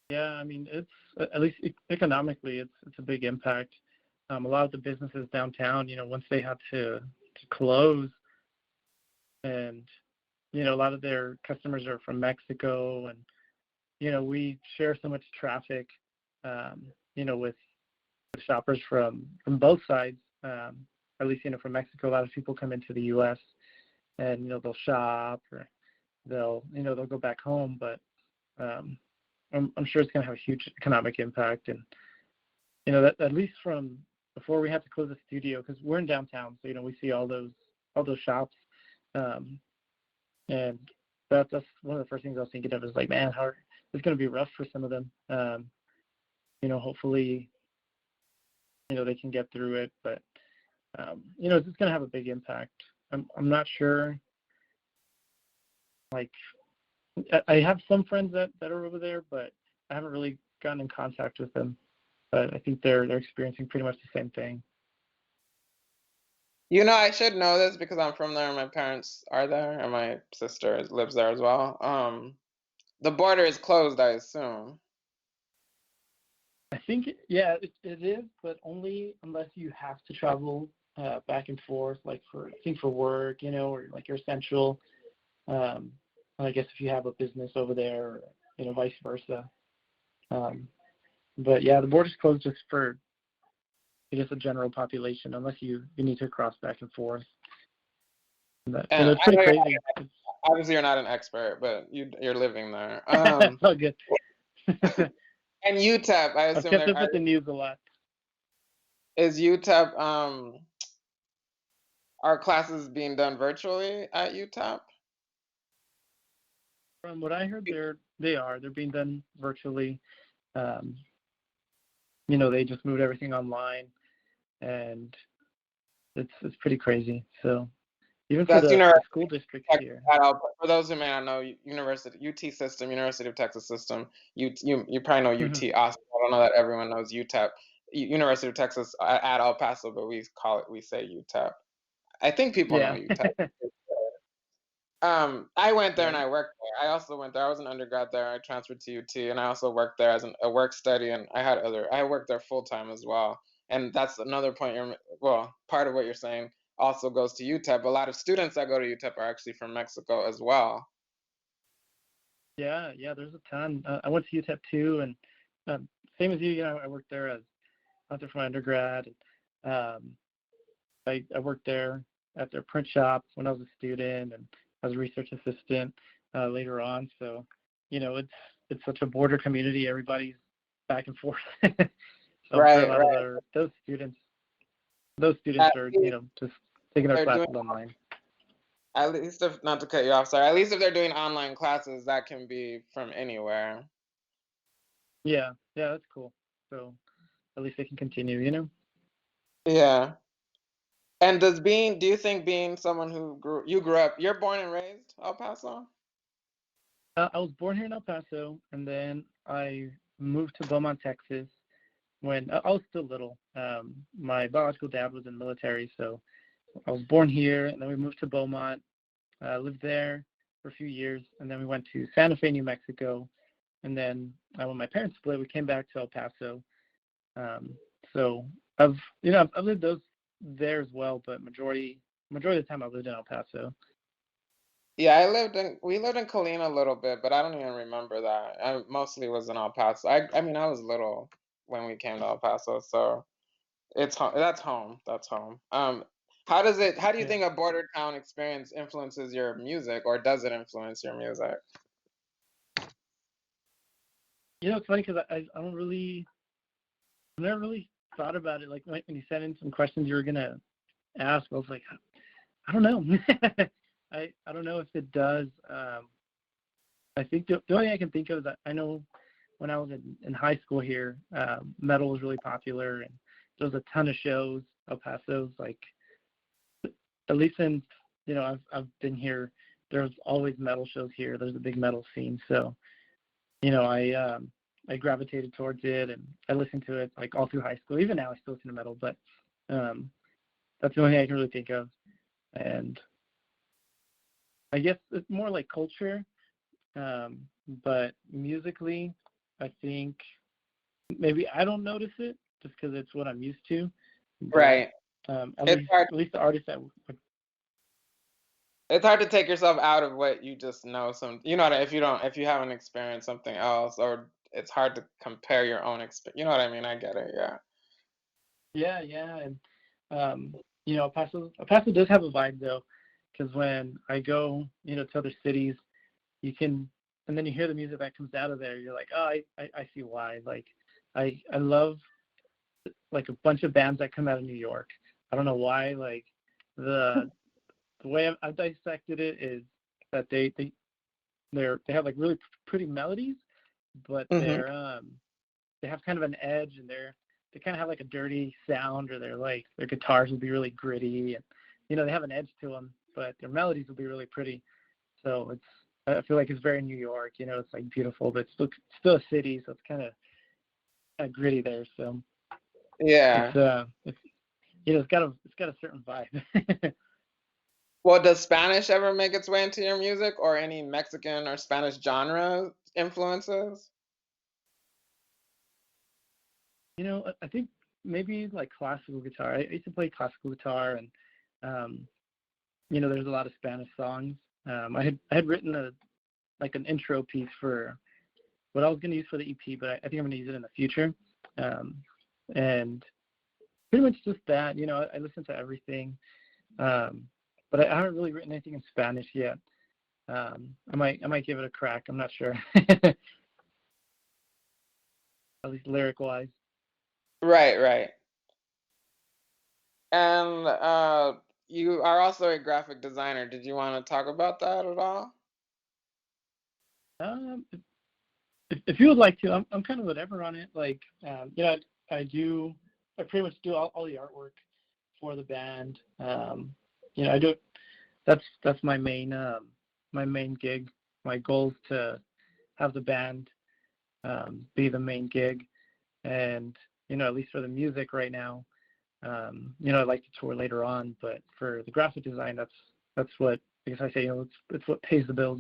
Yeah, I mean, it's at least economically, it's a big impact. A lot of the businesses downtown, once they had to close, and a lot of their customers are from Mexico, and we share so much traffic, with shoppers from both sides. At least from Mexico, a lot of people come into the U.S. and they'll shop or they'll go back home, but I'm sure it's going to have a huge economic impact. And that at least from before we had to close the studio, because we're in downtown, so we see all those shops, and that's one of the first things I was thinking of is like, man, it's going to be rough for some of them. Hopefully they can get through it, but it's just going to have a big impact. I'm not sure. Like, I have some friends that are over there, but I haven't really gotten in contact with them. But I think they're experiencing pretty much the same thing. You know, I should know this because I'm from there and my parents are there and my sister lives there as well. The border is closed, I assume. I think, yeah, it is, but only unless you have to travel back and forth, like I think for work, or like you're essential. Um, and I guess if you have a business over there, or, vice versa. Um, but yeah, the border's closed just for, I guess, a general population, unless you need to cross back and forth. But, And it's I pretty know crazy. obviously you're not an expert, but you're living there. It's all good. And UTEP, I I've assume kept up with the news a lot. is UTEP are classes being done virtually at UTEP? From what I heard, they're being done virtually. Um, they just moved everything online, and it's pretty crazy. So even for That's the University school districts of here. Texas. For those who may not know, University UT system, University of Texas system. You probably know Mhm. UT Austin. I don't know that everyone knows UTEP. University of Texas at El Paso, but we say UTEP. I think people know Yeah. UTEP. I went there Yeah. and I worked there. I also went there. I was an undergrad there. I transferred to UT, and I also worked there as a work study. And I worked there full time as well. And that's another point. Part of what you're saying also goes to UTEP. A lot of students that go to UTEP are actually from Mexico as well. Yeah. Yeah. There's a ton. I went to UTEP too, and same as you. I worked there as after my undergrad. Um, I worked there at their print shop when I was a student, and as a research assistant later on. So, it's such a border community. Everybody's back and forth. So I'm sure a Right, lot of right. those students At are, least just taking their they're doing, classes online. at least if not to cut you off, sorry. At least if they're doing online classes, that can be from anywhere. Yeah, yeah, that's cool. So at least they can continue. Yeah. And do you think being someone who grew up, you're born and raised El Paso? I was born here in El Paso, and then I moved to Beaumont, Texas, when I was still little. My biological dad was in the military, so I was born here, and then we moved to Beaumont, lived there for a few years, and then we went to Santa Fe, New Mexico, and then when my parents split, we came back to El Paso. Um, so I've lived those there as well, but majority of the time I've lived in El Paso. Yeah, we lived in Colina a little bit, but I don't even remember that. I mostly was in El Paso. I mean, I was little when we came to El Paso, so it's home. That's home. That's home. How do you Yeah, think a border town experience influences your music, or does it influence your music? it's funny because I don't really, I never really thought about it. Like when you sent in some questions you were gonna ask, I was like, I don't know. I don't know if it does. I think the only thing I can think of is that I know when I was in high school here, metal was really popular, and there was a ton of shows. El Paso's like, at least since I've been here, there's always metal shows here. There's a big metal scene, so I gravitated towards it, and I listened to it like all through high school. Even now, I still listen to metal, but um, that's the only thing I can really think of. And I guess it's more like culture, but musically, I think maybe I don't notice it just because it's what I'm used to. But Right. at It's least hard. at least the artists that It's hard to take yourself out of what you just know. If you haven't experienced something else, or it's hard to compare your own experience. You know what I mean? I get it. Yeah. yeah, and El Paso does have a vibe though, because when I go to other cities, you can and then you hear the music that comes out of there, you're like, oh, I see why. Like I love like a bunch of bands that come out of New York. I don't know why. Like the way I've dissected it is that they have like really pretty melodies, but Hmm. they have kind of an edge, and they kind of have like a dirty sound, or their guitars will be really gritty, and they have an edge to them, but their melodies will be really pretty. So I feel like it's very New York. It's like beautiful, but it's still a city, so it's kind of gritty there. So Yeah. it's it's got a certain vibe. Well, does Spanish ever make its way into your music, or any Mexican or Spanish genre influences? I think maybe like classical guitar. I used to play classical guitar, and um, there's a lot of Spanish songs. I had written an intro piece for what I was going to use for the EP, but I think I'm going to use it in the future. Um, and pretty much just that. I listen to everything, um, but I haven't really written anything in Spanish yet. I might give it a crack. I'm not sure, at least lyric wise. Right, right. And you are also a graphic designer. Did you want to talk about that at all? If you would like to, I'm kind of whatever on it. Like, I do, I pretty much do all the artwork for the band. I do. That's my main gig. My goal is to have the band be the main gig, and at least for the music right now, I'd like to tour later on. But for the graphic design, that's what, because I say, it's what pays the bills.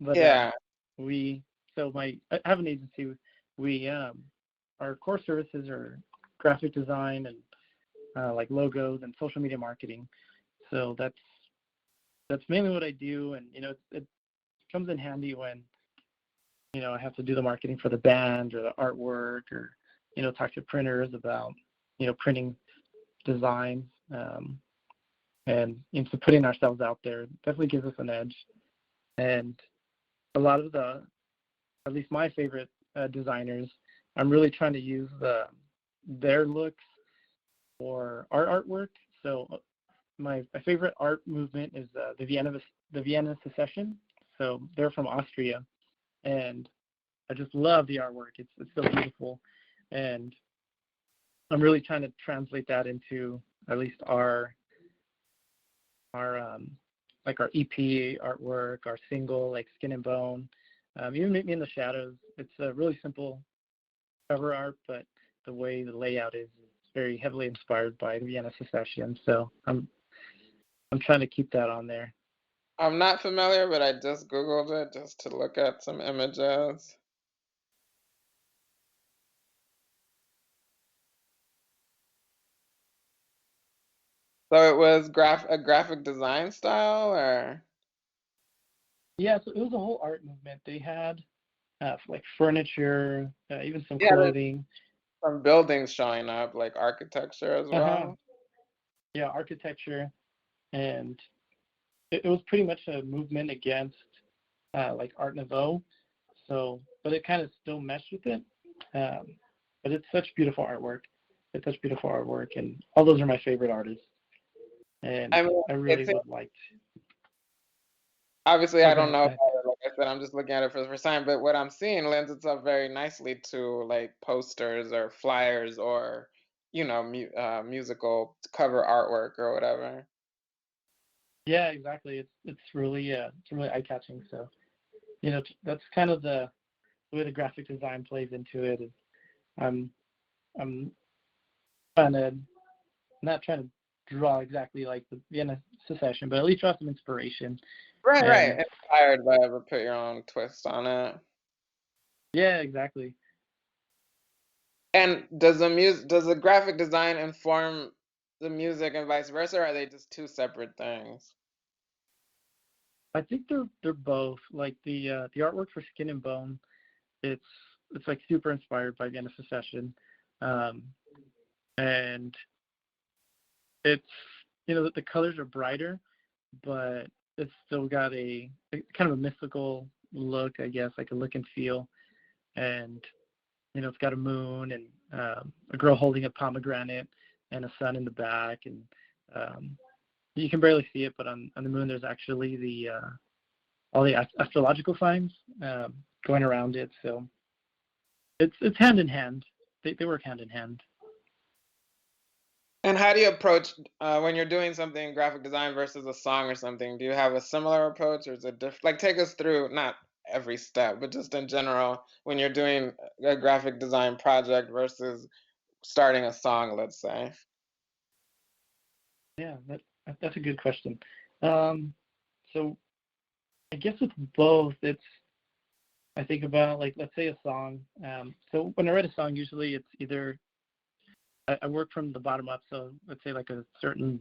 But Yeah. we so my I have an agency. We our core services are graphic design and like logos and social media marketing. So that's mainly what I do, and it comes in handy when I have to do the marketing for the band or the artwork, or talk to printers about printing designs, and so putting ourselves out there definitely gives us an edge. And a lot of at least my favorite designers, I'm really trying to use their looks for our artwork. So my favorite art movement is the Vienna Secession. So they're from Austria, and I just love the artwork. It's so beautiful, and I'm really trying to translate that into at least our like our EP artwork, our single like Skin and Bone, even Meet Me in the Shadows. It's a really simple cover art, but the way the layout is very heavily inspired by the Vienna Secession. So I'm trying to keep that on there. I'm not familiar, but I just Googled it just to look at some images. So it was a graphic design style, or Yeah, so it was a whole art movement. They had like furniture, even some yeah, there's clothing. some buildings showing up, like architecture as Uh-huh. well. Yeah, architecture, and it was pretty much a movement against like Art Nouveau. So, but it kind of still meshed with it. Um, but it's such beautiful artwork. It's such beautiful artwork, and all those are my favorite artists. And I mean, I really it's would like. obviously Oh, I go don't ahead. know Go about ahead. it. Like I said, I'm just looking at it for the first time. But what I'm seeing lends itself very nicely to like posters or flyers or musical cover artwork or whatever. Yeah, exactly. It's really eye catching. So that's kind of the way the graphic design plays into it. Is I'm I'm trying to not trying to draw exactly like the Vienna Secession, but at least draw some inspiration. Right, right. And Inspired by it, but put your own twist on it. yeah, exactly. And does the graphic design inform the music and vice versa, or are they just two separate things? I think they're both like the artwork for Skin and Bone. It's it's like super inspired by Vienna Secession, um, and it's the colors are brighter, but it's still got a kind of a mystical look, I guess, like a look and feel. And it's got a moon and a girl holding a pomegranate and a sun in the back, and um, you can barely see it, but on the moon there's actually the all the astrological signs going around it. So it's hand in hand. They work hand in hand. And how do you approach when you're doing something graphic design versus a song or something? Do you have a similar approach, or is it different? Like, take us through not every step, but just in general when you're doing a graphic design project versus starting a song, let's say. Yeah, that's a good question. Um, so I guess with both, I think about like let's say a song. So when I write a song, usually it's either I work from the bottom up. So let's say like a certain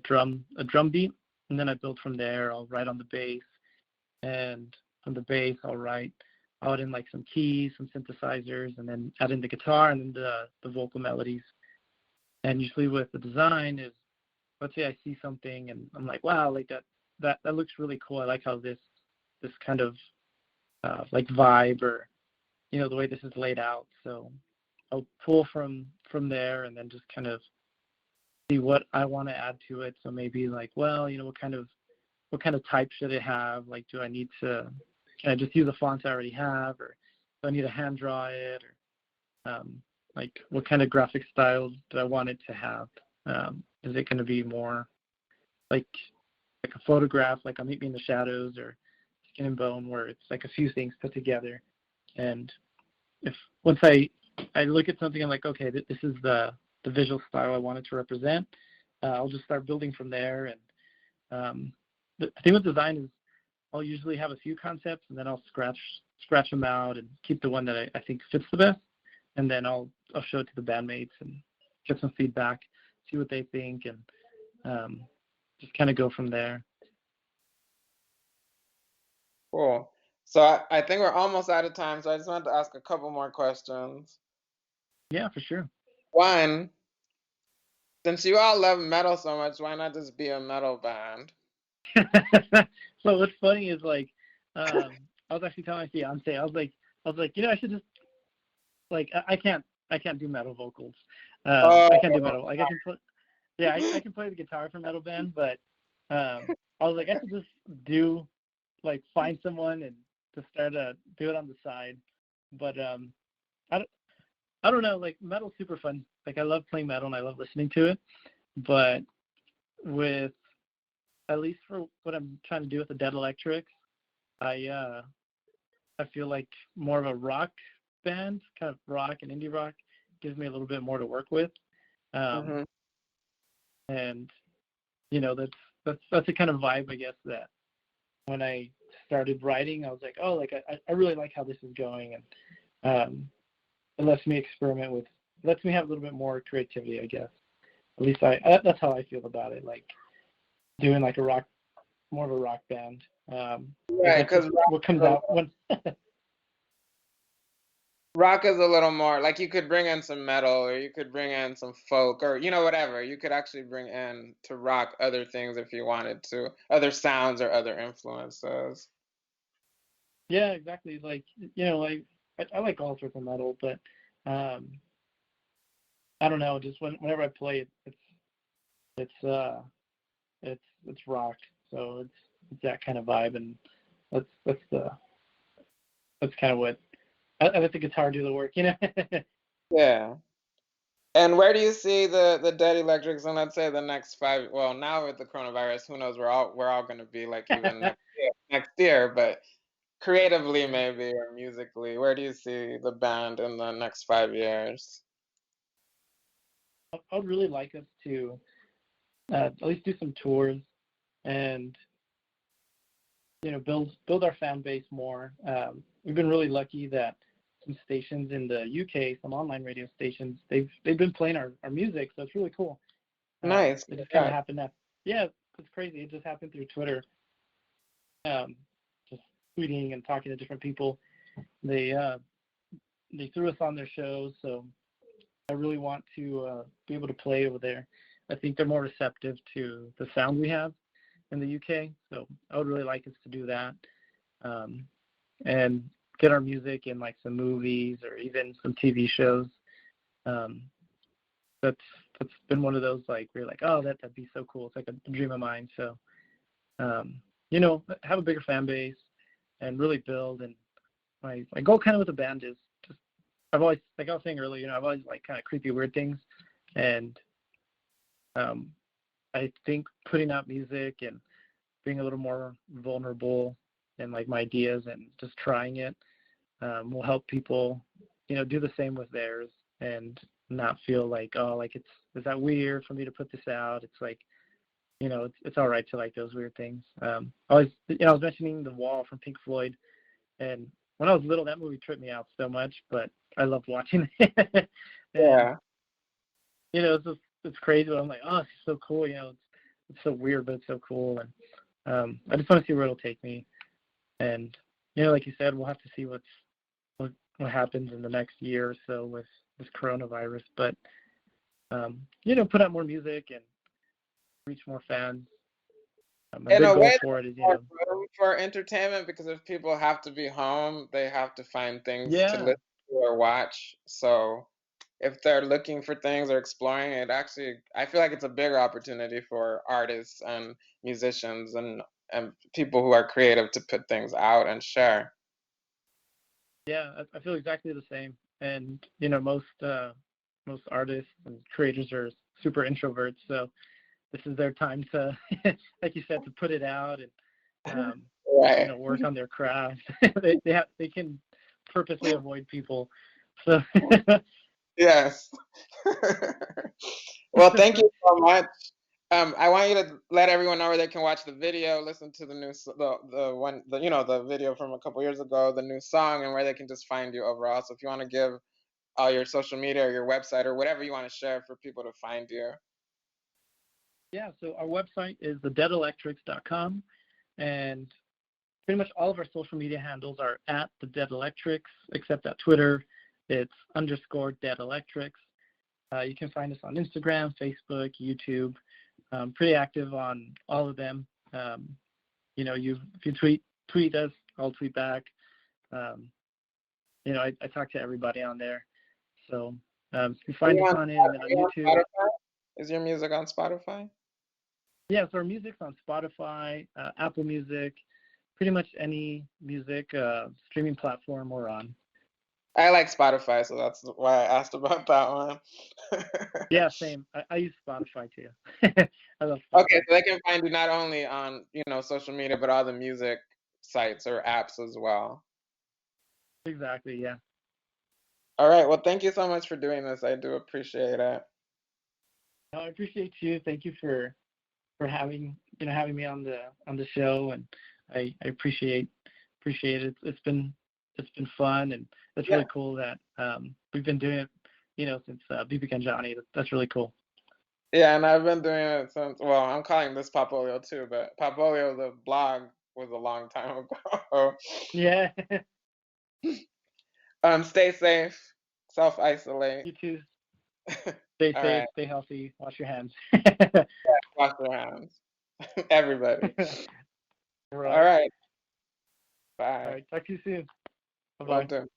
a drum beat, and then I build from there. I'll write on the bass, and from the bass I'll write out in like some keys, some synthesizers, and then add in the guitar and then the vocal melodies. And usually with the design is, let's say I see something and I'm like, wow, like that looks really cool. I like how this kind of like vibe or the way this is laid out. So I'll pull from there and then just kind of see what I want to add to it. So maybe like, well, what kind of type should it have? Like, do I need to can I just use the fonts I already have, or do I need to hand draw it, or like what kind of graphic style do I want it to have? Is it going to be more like a photograph, like a Meet Me in the Shadows or Skin and Bone, where it's like a few things put together? And if once I look at something, I'm like, okay, this is the visual style I want it to represent. I'll just start building from there. And the thing with design is I'll usually have a few concepts, and then I'll scratch them out and keep the one that I think fits the best. And then I'll show it to the bandmates and get some feedback, see what they think, and just kind of go from there. Cool. So I think we're almost out of time, so I just wanted to ask a couple more questions. Yeah, for sure. One, since you all love metal so much, why not just be a metal band? So what's funny is like, I was actually telling my fiance, I was like, I should just like I can't do metal vocals. I can't do metal. Like I can play, yeah, I can play the guitar for metal band, but I was like, I should just find someone and to start do it on the side. But I don't, I don't know. Like metal's super fun. Like I love playing metal and I love listening to it. But with at least for what I'm trying to do with the Dead Electrics, I feel like more of a rock band, kind of rock and indie rock, gives me a little bit more to work with. Mm-hmm. And that's the kind of vibe I guess that when I started writing, I was like, oh, like I really like how this is going, and it lets me experiment with, lets me have a little bit more creativity, I guess. At least that's how I feel about it. Like doing like more of a rock band. Right, because what comes out when. rock is a little more like you could bring in some metal or you could bring in some folk or whatever. You could actually bring in to rock other things if you wanted to, other sounds or other influences. Yeah, exactly. Like like I like all sorts of metal, but I don't know. Just whenever I play it, it's it's rock. So it's that kind of vibe, and that's kind of what I let the guitar do the work. Yeah. And where do you see the Dead Electrics in, let's say, the next five? Well, now with the coronavirus, who knows? We're all going to be like even next year, but creatively maybe or musically, where do you see the band in the next 5 years? I would really like us to at least do some tours and build our fan base more. We've been really lucky that some stations in the UK, some online radio stations, they've been playing our music, so it's really cool. Nice. It just kind of happened that, yeah, it's crazy. It just happened through Twitter. Just tweeting and talking to different people. They threw us on their shows, so I really want to be able to play over there. I think they're more receptive to the sound we have in the UK, so I would really like us to do that, and get our music in like some movies or even some TV shows. That's been one of those like where you're like, oh, that'd be so cool. It's like a dream of mine. So have a bigger fan base and really build. And my goal kind of with the band is just, I've always, like I was saying earlier, I've always like kind of creepy weird things, and I think putting out music and being a little more vulnerable and like my ideas and just trying it will help people, do the same with theirs and not feel like, oh, like is that weird for me to put this out? It's like it's all right to like those weird things. I was mentioning The Wall from Pink Floyd, and when I was little, that movie tripped me out so much, but I loved watching it. And Yeah. it's crazy, but I'm like, oh, it's so cool. It's so weird, but it's so cool, and I just want to see where it'll take me. And like you said, we'll have to see what happens in the next year or so with this coronavirus. But put out more music and reach more fans. My In big a goal way, for it is, there's more room for entertainment because if people have to be home, they have to find things to yeah, listen to or watch. So if they're looking for things or exploring it, actually, I feel like it's a bigger opportunity for artists and musicians and people who are creative to put things out and share. yeah, I feel exactly the same. And most artists and creators are super introverts, so this is their time to, like you said, to put it out and Right. work on their craft. They can purposely avoid people. So Yes. Well, thank you so much. I want you to let everyone know where they can watch the video, listen to the new the one the video from a couple years ago, the new song, and where they can just find you overall. So if you want to give all your social media or your website or whatever you want to share for people to find you. yeah, so our website is thedeadelectrics.com, and pretty much all of our social media handles are at the Dead Electrics, except at Twitter, it's _Dead Electrics. You can find us on Instagram, Facebook, YouTube. Pretty active on all of them. If you tweet us, I'll tweet back. I talk to everybody on there. So you find us on it, and then on YouTube. Spotify? Is your music on Spotify? Yeah, so our music's on Spotify, Apple Music, pretty much any music streaming platform we're on. I like Spotify, so that's why I asked about that one. Yeah, same. I use Spotify too. I love Spotify. Okay, so they can find you not only on social media, but all the music sites or apps as well. Exactly. Yeah. All right. Well, thank you so much for doing this. I do appreciate it. No, I appreciate you. Thank you for having me on the show, and I appreciate it. It's been fun, and it's really cool that we've been doing it since BB Johnny. That's really cool. Yeah, and I've been doing it since. Well, I'm calling this Popolio too, but Popolio the blog was a long time ago. Yeah. Stay safe, self-isolate. You too. Stay All safe, right. stay healthy, wash your hands. Yeah, wash your hands. Everybody. Right. All right. All Bye. right. Talk to you soon. Bye Will bye. do.